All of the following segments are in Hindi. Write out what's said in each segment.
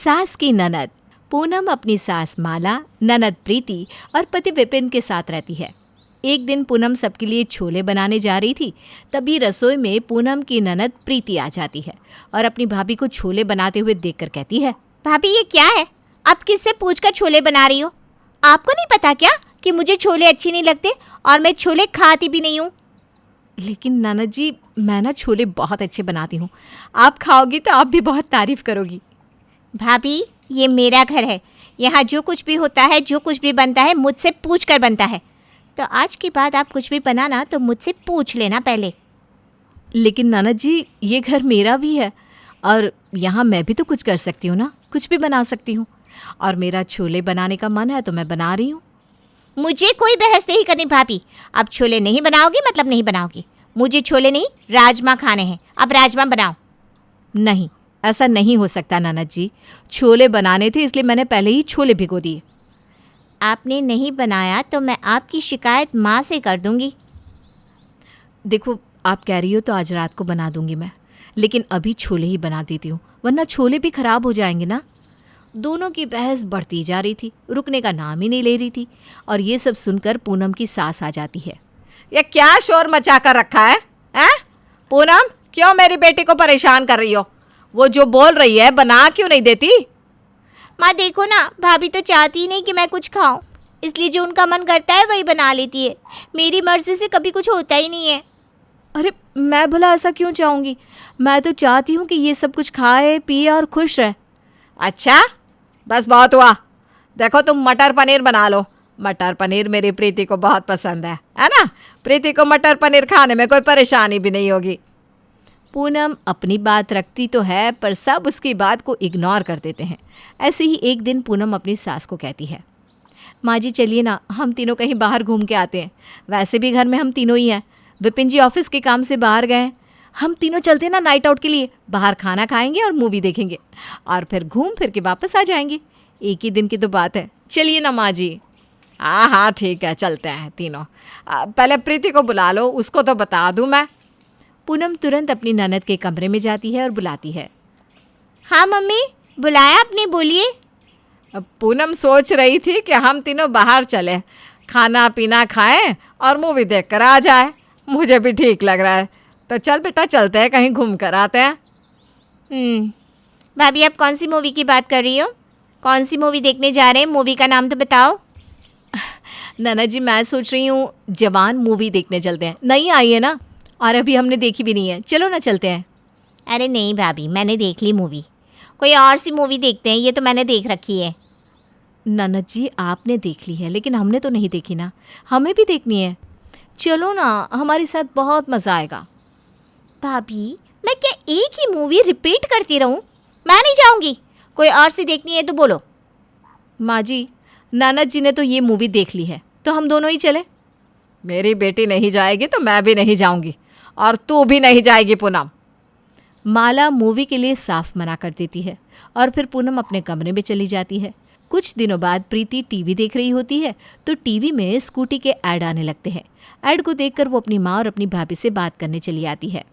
सास की ननद। पूनम अपनी सास माला, ननद प्रीति और पति विपिन के साथ रहती है। एक दिन पूनम सबके लिए छोले बनाने जा रही थी। तभी रसोई में पूनम की ननद प्रीति आ जाती है और अपनी भाभी को छोले बनाते हुए देखकर कहती है, भाभी ये क्या है? आप किससे पूछकर छोले बना रही हो? आपको नहीं पता क्या कि मुझे छोले अच्छे नहीं लगते और मैं छोले खाती भी नहीं हूँ। लेकिन ननद जी, मैं ना छोले बहुत अच्छे बनाती हूँ। आप खाओगी तो आप भी बहुत तारीफ करोगी। भाभी ये मेरा घर है, यहाँ जो कुछ भी होता है, जो कुछ भी बनता है मुझसे पूछ कर बनता है। तो आज के बाद आप कुछ भी बनाना तो मुझसे पूछ लेना पहले। लेकिन ननद जी, ये घर मेरा भी है और यहाँ मैं भी तो कुछ कर सकती हूँ ना, कुछ भी बना सकती हूँ। और मेरा छोले बनाने का मन है तो मैं बना रही हूँ। मुझे कोई बहस नहीं करनी भाभी। अब छोले नहीं बनाओगी मतलब नहीं बनाओगी। मुझे छोले नहीं, राजमा खाने हैं। अब राजमा बनाओ। नहीं, ऐसा नहीं हो सकता ननद जी। छोले बनाने थे इसलिए मैंने पहले ही छोले भिगो दिए। आपने नहीं बनाया तो मैं आपकी शिकायत माँ से कर दूंगी। देखो, आप कह रही हो तो आज रात को बना दूंगी मैं, लेकिन अभी छोले ही बना देती हूँ, वरना छोले भी खराब हो जाएंगे ना। दोनों की बहस बढ़ती जा रही थी, रुकने का नाम ही नहीं ले रही थी। और ये सब सुनकर पूनम की सास आ जाती है। ये क्या शोर मचा कर रखा है, हैं? पूनम, क्यों मेरी बेटी को परेशान कर रही हो? वो जो बोल रही है बना क्यों नहीं देती? माँ देखो ना, भाभी तो चाहती ही नहीं कि मैं कुछ खाऊं, इसलिए जो उनका मन करता है वही बना लेती है। मेरी मर्जी से कभी कुछ होता ही नहीं है। अरे मैं भला ऐसा क्यों चाहूँगी? मैं तो चाहती हूँ कि ये सब कुछ खाए पिए और खुश रहे। अच्छा, बस बहुत हुआ। देखो तुम मटर पनीर बना लो। मटर पनीर मेरी प्रीति को बहुत पसंद है ना? प्रीति को मटर पनीर खाने में कोई परेशानी भी नहीं होगी। पूनम अपनी बात रखती तो है, पर सब उसकी बात को इग्नोर कर देते हैं। ऐसे ही एक दिन पूनम अपनी सास को कहती है, माँ जी चलिए ना, हम तीनों कहीं बाहर घूम के आते हैं। वैसे भी घर में हम तीनों ही हैं। विपिन जी ऑफिस के काम से बाहर गए हैं। हम तीनों चलते हैं ना नाइट आउट के लिए। बाहर खाना खाएंगे और मूवी देखेंगे और फिर घूम फिर के वापस आ जाएंगे। एक ही दिन की तो बात है, चलिए ना माँ जी। हाँ हाँ ठीक है, चलते हैं तीनों। पहले प्रीति को बुला लो, उसको तो बता दूँ मैं। पूनम तुरंत अपनी ननद के कमरे में जाती है और बुलाती है। हाँ मम्मी, बुलाया आपने, बोलिए। पूनम सोच रही थी कि हम तीनों बाहर चले, खाना पीना खाएं और मूवी देख कर आ जाए। मुझे भी ठीक लग रहा है, तो चल बेटा चलते हैं, कहीं घूम कर आते हैं। भाभी आप कौन सी मूवी की बात कर रही हो? कौन सी मूवी देखने जा रहे हैं? मूवी का नाम तो बताओ। ननद जी, मैं सोच रही हूँ जवान मूवी देखने चलते हैं। नई आई है ना, और अभी हमने देखी भी नहीं है। चलो ना चलते हैं। अरे नहीं भाभी, मैंने देख ली मूवी। कोई और सी मूवी देखते हैं, ये तो मैंने देख रखी है। ननद जी, आपने देख ली है लेकिन हमने तो नहीं देखी ना, हमें भी देखनी है। चलो ना, हमारे साथ बहुत मज़ा आएगा। भाभी मैं क्या एक ही मूवी रिपीट करती रहूं? मैं नहीं जाऊंगी। कोई और सी देखनी है तो बोलो। माँ जी, ननद जी ने तो ये मूवी देख ली है, तो हम दोनों ही चले। मेरी बेटी नहीं जाएगी तो मैं भी नहीं जाऊंगी, और तू भी नहीं जाएगी पूनम। माला मूवी के लिए साफ मना कर देती है और फिर पूनम अपने कमरे में चली जाती है। कुछ दिनों बाद प्रीति टीवी देख रही होती है तो टीवी में स्कूटी के ऐड आने लगते हैं। ऐड को देखकर वो अपनी माँ और अपनी भाभी से बात करने चली आती है।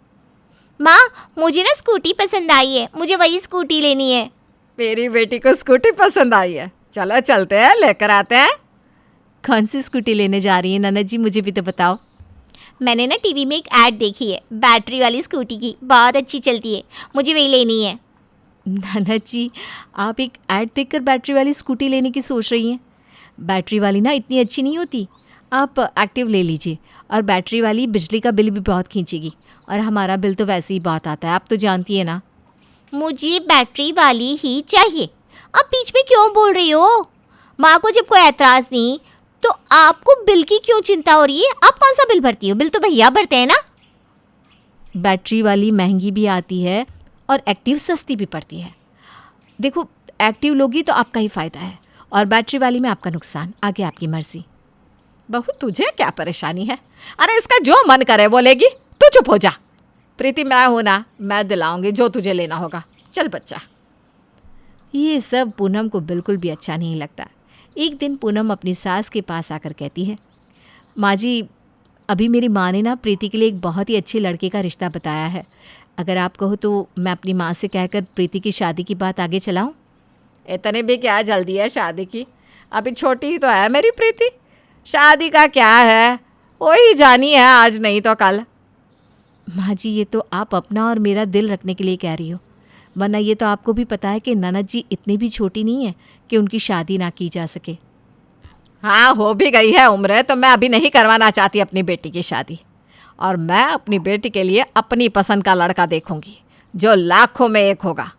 माँ, मुझे ना स्कूटी पसंद आई है, मुझे वही स्कूटी लेनी है। मेरी बेटी को स्कूटी पसंद आई है, चलो चलते हैं, लेकर आते हैं। कौन सी स्कूटी लेने जा रही है ननद जी, मुझे भी तो बताओ। मैंने ना टीवी में एक ऐड देखी है बैटरी वाली स्कूटी की, बहुत अच्छी चलती है, मुझे वही लेनी है। ननद जी, आप एक ऐड देखकर बैटरी वाली स्कूटी लेने की सोच रही हैं? बैटरी वाली ना इतनी अच्छी नहीं होती। आप एक्टिव ले लीजिए, और बैटरी वाली बिजली का बिल भी बहुत खींचेगी, और हमारा बिल तो वैसे ही बहुत आता है, आप तो जानती है ना। मुझे बैटरी वाली ही चाहिए। आप बीच में क्यों बोल रही हो? माँ को जब कोई एतराज़ नहीं तो आपको बिल की क्यों चिंता हो रही है? आप कौन सा बिल भरती हो? बिल तो भैया भरते हैं ना। बैटरी वाली महंगी भी आती है और एक्टिव सस्ती भी पड़ती है। देखो, एक्टिव लोगी तो आपका ही फ़ायदा है और बैटरी वाली में आपका नुकसान। आगे आपकी मर्जी। बहू तुझे क्या परेशानी है? अरे इसका जो मन करे वो लेगी, तू चुप हो जा। प्रीति मैं हूं ना, मैं दिलाऊंगी जो तुझे लेना होगा। चल बच्चा। ये सब पूनम को बिल्कुल भी अच्छा नहीं लगता। एक दिन पूनम अपनी सास के पास आकर कहती है, माँ जी, अभी मेरी माँ ने ना प्रीति के लिए एक बहुत ही अच्छे लड़के का रिश्ता बताया है। अगर आप कहो तो मैं अपनी माँ से कहकर प्रीति की शादी की बात आगे चलाऊं? इतनी भी क्या जल्दी है शादी की, अभी छोटी ही तो है मेरी प्रीति। शादी का क्या है, वही जानी है आज नहीं तो कल। माँ जी, ये तो आप अपना और मेरा दिल रखने के लिए कह रही हो, वरना ये तो आपको भी पता है कि ननद जी इतनी भी छोटी नहीं है कि उनकी शादी ना की जा सके। हाँ, हो भी गई है उम्र, तो मैं अभी नहीं करवाना चाहती अपनी बेटी की शादी। और मैं अपनी बेटी के लिए अपनी पसंद का लड़का देखूंगी जो लाखों में एक होगा।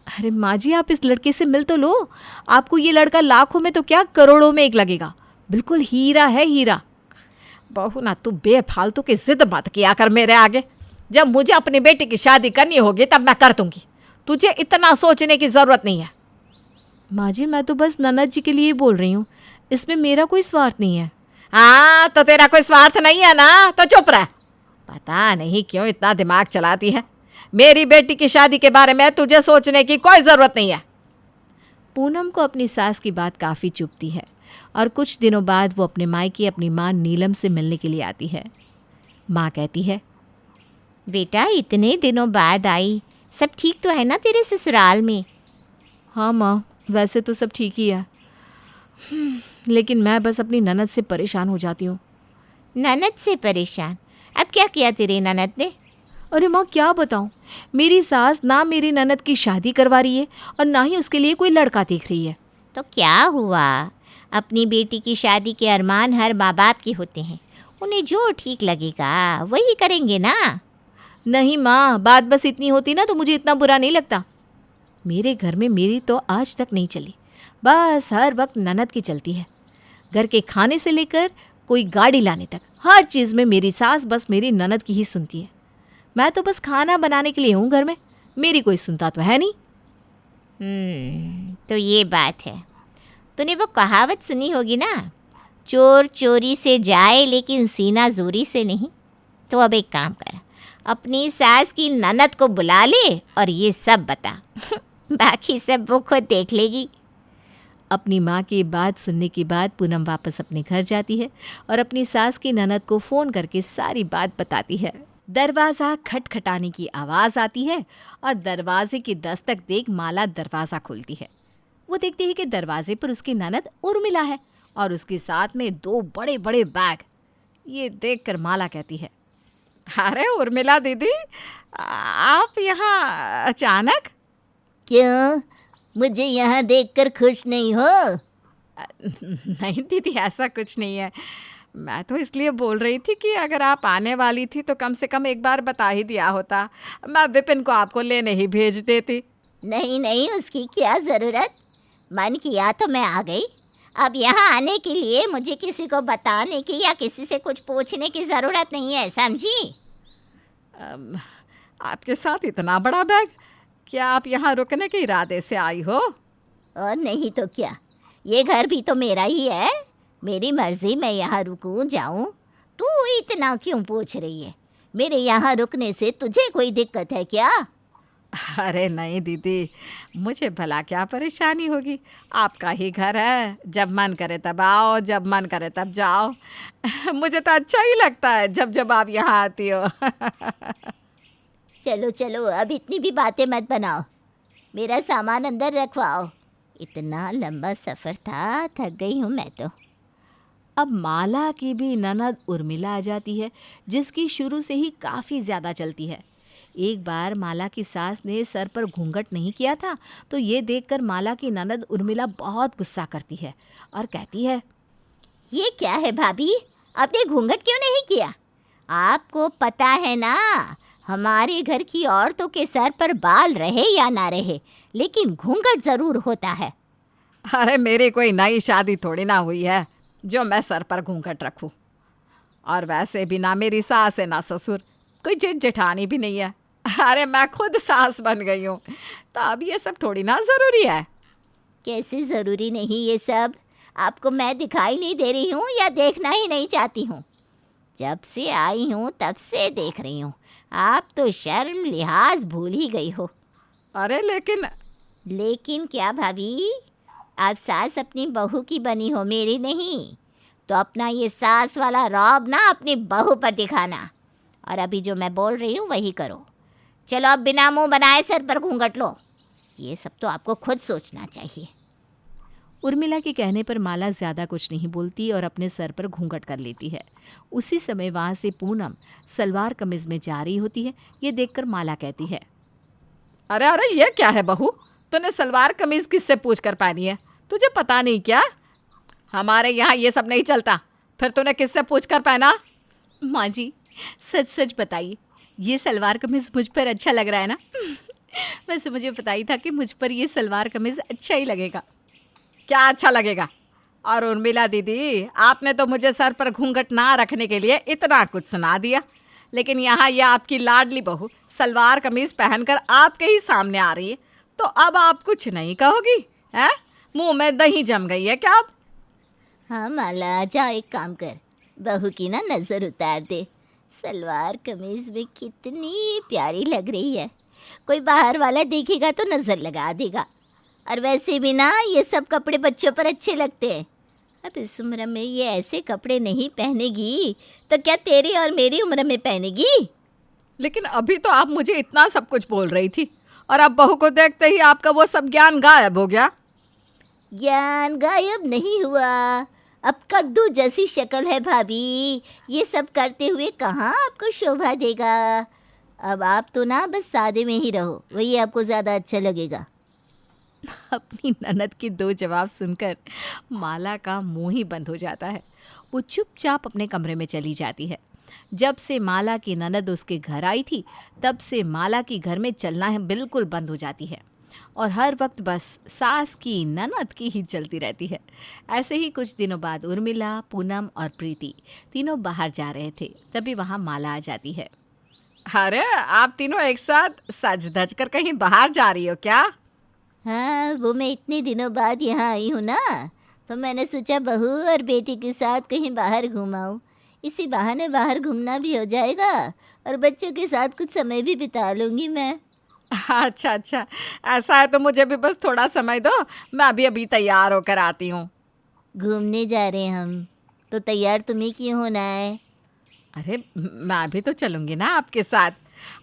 अरे माँ जी, आप इस लड़के से मिल तो लो। आपको ये लड़का लाखों में तो क्या करोड़ों में एक लगेगा। बिल्कुल हीरा है, हीरा। बहू ना, तू बेफालतू की जिद मत किया कर मेरे आगे। जब मुझे अपनी बेटी की शादी करनी होगी तब मैं कर दूंगी, तुझे इतना सोचने की ज़रूरत नहीं है। माँ जी, मैं तो बस ननद जी के लिए ही बोल रही हूँ, इसमें मेरा कोई स्वार्थ नहीं है। हाँ, तो तेरा कोई स्वार्थ नहीं है ना, तो चुप रह। पता नहीं क्यों इतना दिमाग चलाती है। मेरी बेटी की शादी के बारे में तुझे सोचने की कोई ज़रूरत नहीं है। पूनम को अपनी सास की बात काफ़ी चुभती है और कुछ दिनों बाद वो अपने मायके अपनी माँ नीलम से मिलने के लिए आती है। माँ कहती है, बेटा इतने दिनों बाद आई, सब ठीक तो है ना तेरे ससुराल में? हाँ माँ, वैसे तो सब ठीक ही है, लेकिन मैं बस अपनी ननद से परेशान हो जाती हूँ। ननद से परेशान? अब क्या किया तेरी ननद ने? अरे माँ, क्या बताऊँ, मेरी सास ना मेरी ननद की शादी करवा रही है और ना ही उसके लिए कोई लड़का देख रही है। तो क्या हुआ? अपनी बेटी की शादी के अरमान हर माँ बाप के होते हैं, उन्हें जो ठीक लगेगा वही करेंगे ना। नहीं माँ, बात बस इतनी होती ना तो मुझे इतना बुरा नहीं लगता। मेरे घर में मेरी तो आज तक नहीं चली, बस हर वक्त ननद की चलती है। घर के खाने से लेकर कोई गाड़ी लाने तक हर चीज़ में मेरी सास बस मेरी ननद की ही सुनती है। मैं तो बस खाना बनाने के लिए हूँ घर में, मेरी कोई सुनता तो है नहीं। तो ये बात है। तूने वो कहावत सुनी होगी ना, चोर चोरी से जाए लेकिन सीना जोरी से नहीं। तो अब एक काम कर, अपनी सास की ननद को बुला ले और ये सब बता। बाकी सब वो खुद देख लेगी। अपनी माँ की बात सुनने के बाद पूनम वापस अपने घर जाती है और अपनी सास की ननद को फ़ोन करके सारी बात बताती है। दरवाज़ा खटखटाने की आवाज़ आती है और दरवाजे की दस्तक देख माला दरवाज़ा खोलती है। वो देखती है कि दरवाजे पर उसकी ननद उर्मिला है और उसके साथ में 2 बड़े बड़े बैग। ये देखकर माला कहती है, अरे उर्मिला दीदी, आप यहाँ अचानक? क्यों, मुझे यहाँ देखकर खुश नहीं हो? नहीं दीदी, ऐसा कुछ नहीं है। मैं तो इसलिए बोल रही थी कि अगर आप आने वाली थी तो कम से कम एक बार बता ही दिया होता, मैं विपिन को आपको लेने ही भेज देती। नहीं नहीं, उसकी क्या ज़रूरत, मन किया तो मैं आ गई। अब यहाँ आने के लिए मुझे किसी को बताने की या किसी से कुछ पूछने की ज़रूरत नहीं है, समझी? आपके साथ इतना बड़ा बैग, क्या आप यहाँ रुकने के इरादे से आई हो? और नहीं तो क्या, ये घर भी तो मेरा ही है, मेरी मर्जी मैं यहाँ रुकूं जाऊं। तू इतना क्यों पूछ रही है? मेरे यहाँ रुकने से तुझे कोई दिक्कत है क्या? अरे नहीं दीदी, मुझे भला क्या परेशानी होगी, आपका ही घर है, जब मन करे तब आओ, जब मन करे तब जाओ। मुझे तो अच्छा ही लगता है जब जब आप यहाँ आती हो। चलो चलो, अब इतनी भी बातें मत बनाओ, मेरा सामान अंदर रखवाओ। इतना लंबा सफ़र था, थक गई हूँ मैं तो। अब माला की भी ननद उर्मिला आ जाती है, जिसकी शुरू से ही काफ़ी ज़्यादा चलती है। एक बार माला की सास ने सर पर घूंघट नहीं किया था तो ये देखकर माला की ननद उर्मिला बहुत गुस्सा करती है और कहती है, ये क्या है भाभी, आपने घूंघट क्यों नहीं किया? आपको पता है ना, हमारे घर की औरतों के सर पर बाल रहे या ना रहे, लेकिन घूंघट ज़रूर होता है। अरे मेरी कोई नई शादी थोड़ी ना हुई है जो मैं सर पर घूंघट रखूं। और वैसे भी ना मेरी सास है ना ससुर, कोई जेठ जेठानी भी नहीं है। अरे मैं खुद सास बन गई हूँ, तो अब ये सब थोड़ी ना ज़रूरी है। कैसे ज़रूरी नहीं ये सब? आपको मैं दिखाई नहीं दे रही हूँ या देखना ही नहीं चाहती हूँ? जब से आई हूँ तब से देख रही हूँ, आप तो शर्म लिहाज भूल ही गई हो। अरे लेकिन क्या भाभी, आप सास अपनी बहू की बनी हो, मेरी नहीं। तो अपना ये सास वाला रौब ना अपनी बहू पर दिखाना, और अभी जो मैं बोल रही हूँ वही करो। चलो अब बिना मुंह बनाए सर पर घूंघट लो। ये सब तो आपको खुद सोचना चाहिए। उर्मिला के कहने पर माला ज़्यादा कुछ नहीं बोलती और अपने सर पर घूंघट कर लेती है। उसी समय वहाँ से पूनम सलवार कमीज में जा रही होती है। ये देखकर माला कहती है, अरे अरे ये क्या है बहू, तूने सलवार कमीज किससे पूछ कर पहनी है? तुझे पता नहीं क्या? हमारे यहाँ ये सब नहीं चलता। फिर तूने किससे पूछ कर पहना? माँ जी सच सच बताइए, ये सलवार कमीज मुझ पर अच्छा लग रहा है ना? वैसे मुझे पता ही था कि मुझ पर ये सलवार कमीज अच्छा ही लगेगा। क्या अच्छा लगेगा? और उर्मिला दीदी, आपने तो मुझे सर पर घूंघट ना रखने के लिए इतना कुछ सुना दिया, लेकिन यहाँ ये आपकी लाडली बहू सलवार कमीज पहनकर आपके ही सामने आ रही है, तो अब आप कुछ नहीं कहोगी? हैं? मुंह में दही जम गई है क्या अब? हाँ माला, जा एक काम कर, बहू की ना नज़र उतार दे। सलवार कमीज में कितनी प्यारी लग रही है, कोई बाहर वाला देखेगा तो नज़र लगा देगा। और वैसे भी ना ये सब कपड़े बच्चों पर अच्छे लगते हैं। अब इस उम्र में ये ऐसे कपड़े नहीं पहनेगी तो क्या तेरी और मेरी उम्र में पहनेगी? लेकिन अभी तो आप मुझे इतना सब कुछ बोल रही थी, और अब बहू को देखते ही आपका वो सब ज्ञान गायब हो गया। ज्ञान गायब नहीं हुआ, अब कद्दू जैसी शक्ल है भाभी, ये सब करते हुए कहाँ आपको शोभा देगा। अब आप तो ना बस सादे में ही रहो, वही आपको ज़्यादा अच्छा लगेगा। अपनी ननद के दो जवाब सुनकर माला का मुंह ही बंद हो जाता है। वो चुपचाप अपने कमरे में चली जाती है। जब से माला की ननद उसके घर आई थी, तब से माला की घर में चलना बिल्कुल बंद हो जाती है और हर वक्त बस सास की ननद की ही चलती रहती है। ऐसे ही कुछ दिनों बाद उर्मिला, पूनम और प्रीति तीनों बाहर जा रहे थे। तभी वहाँ माला आ जाती है। अरे आप तीनों एक साथ सज धज कर कहीं बाहर जा रही हो क्या? हाँ, वो मैं इतने दिनों बाद यहाँ आई हूँ ना, तो मैंने सोचा बहू और बेटी के साथ कहीं बाहर घुमाऊँ। इसी बहाने बाहर घूमना भी हो जाएगा और बच्चों के साथ कुछ समय भी बिता लूँगी मैं। अच्छा अच्छा, ऐसा है तो मुझे भी बस थोड़ा समय दो, मैं अभी अभी तैयार होकर आती हूँ। घूमने जा रहे हैं हम, तो तैयार तुम्हें क्यों होना है? अरे मैं भी तो चलूँगी ना आपके साथ।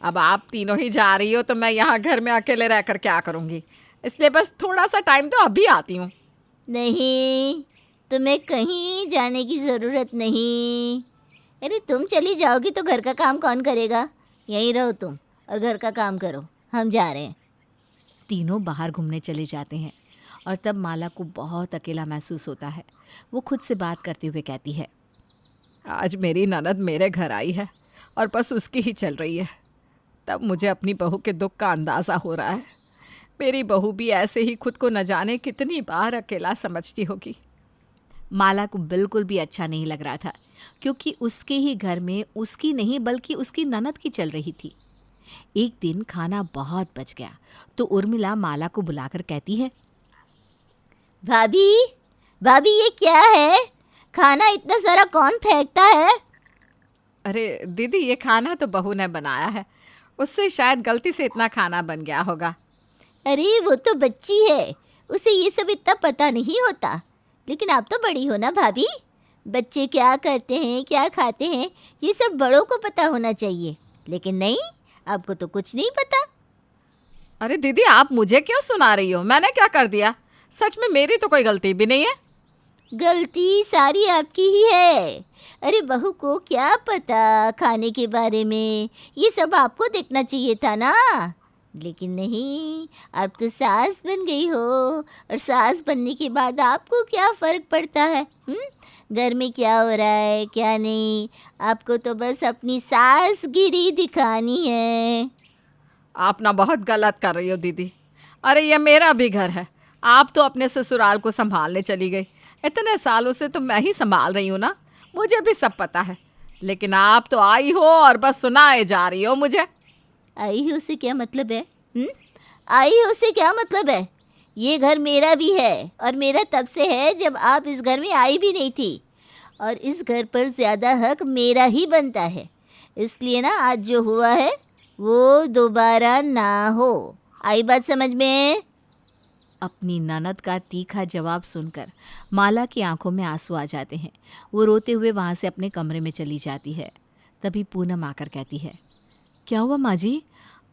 अब आप तीनों ही जा रही हो तो मैं यहाँ घर में अकेले रहकर क्या करूँगी, इसलिए बस थोड़ा सा टाइम दो, अभी आती हूँ। नहीं, तुम्हें कहीं जाने की ज़रूरत नहीं। अरे तुम चली जाओगी तो घर का काम कौन करेगा? यहीं रहो तुम और घर का काम करो, हम जा रहे हैं। तीनों बाहर घूमने चले जाते हैं और तब माला को बहुत अकेला महसूस होता है। वो खुद से बात करते हुए कहती है, आज मेरी ननद मेरे घर आई है और बस उसकी ही चल रही है। तब मुझे अपनी बहू के दुख का अंदाज़ा हो रहा है। मेरी बहू भी ऐसे ही खुद को न जाने कितनी बार अकेला समझती होगी। माला को बिल्कुल भी अच्छा नहीं लग रहा था, क्योंकि उसके ही घर में उसकी नहीं बल्कि उसकी ननद की चल रही थी। एक दिन खाना बहुत बच गया तो उर्मिला माला को बुलाकर कहती है, भाभी, भाभी ये क्या है? खाना इतना सारा कौन फेंकता है? अरे दीदी, ये खाना तो बहू ने बनाया है, उससे शायद गलती से इतना खाना बन गया होगा। अरे वो तो बच्ची है, उसे ये सब इतना पता नहीं होता। लेकिन आप तो बड़ी हो ना भाभी, बच्चे क्या करते हैं, क्या खाते हैं, ये सब बड़ों को पता होना चाहिए। लेकिन नहीं, आपको तो कुछ नहीं पता। अरे दीदी, आप मुझे क्यों सुना रही हो? मैंने क्या कर दिया? सच में मेरी तो कोई गलती भी नहीं है। गलती सारी आपकी ही है। अरे बहू को क्या पता खाने के बारे में, ये सब आपको देखना चाहिए था ना। लेकिन नहीं, आप तो सास बन गई हो, और सास बनने के बाद आपको क्या फ़र्क पड़ता है? घर में क्या हो रहा है क्या नहीं, आपको तो बस अपनी सासगिरी दिखानी है। आप ना बहुत गलत कर रही हो दीदी। अरे ये मेरा भी घर है, आप तो अपने ससुराल को संभालने चली गई। इतने सालों से तो मैं ही संभाल रही हूँ ना, मुझे भी सब पता है। लेकिन आप तो आई हो और बस सुनाए जा रही हो मुझे। आई हो से क्या मतलब है? आई हो से क्या मतलब है? ये घर मेरा भी है, और मेरा तब से है जब आप इस घर में आई भी नहीं थी, और इस घर पर ज़्यादा हक मेरा ही बनता है। इसलिए ना आज जो हुआ है वो दोबारा ना हो। आई बात समझ में? अपनी ननद का तीखा जवाब सुनकर माला की आंखों में आंसू आ जाते हैं। वो रोते हुए वहाँ से अपने कमरे में चली जाती है। तभी पूनम आकर कहती है, क्या हुआ माँ जी,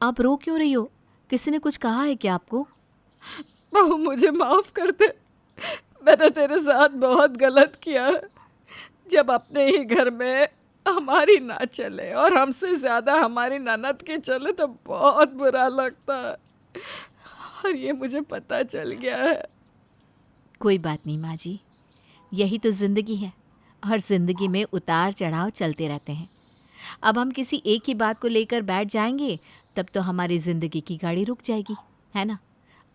आप रो क्यों रही हो? किसी ने कुछ कहा है क्या आपको? बहू मुझे माफ़ कर दे, मैंने तेरे साथ बहुत गलत किया है। जब अपने ही घर में हमारी ना चले और हमसे ज़्यादा हमारी ननद की चले तो बहुत बुरा लगता है, और ये मुझे पता चल गया है। कोई बात नहीं माँ जी, यही तो ज़िंदगी है और ज़िंदगी में उतार चढ़ाव चलते रहते हैं। अब हम किसी एक ही बात को लेकर बैठ जाएंगे तब तो हमारी ज़िंदगी की गाड़ी रुक जाएगी, है ना।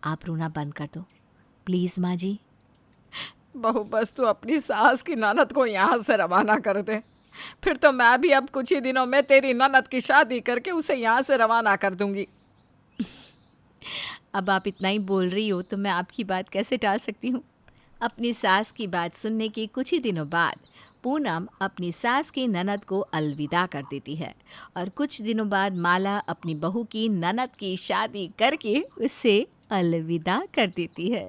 आप रोना बंद कर दो प्लीज़ माँ जी। बहू बस तू अपनी सास की ननद को यहाँ से रवाना कर दे, फिर तो मैं भी अब कुछ ही दिनों में तेरी ननद की शादी करके उसे यहाँ से रवाना कर दूंगी। अब आप इतना ही बोल रही हो तो मैं आपकी बात कैसे टाल सकती हूँ। अपनी सास की बात सुनने के कुछ ही दिनों बाद पूनम अपनी सास की ननद को अलविदा कर देती है और कुछ दिनों बाद माला अपनी बहू की ननद की शादी करके उसे अलविदा कर देती है।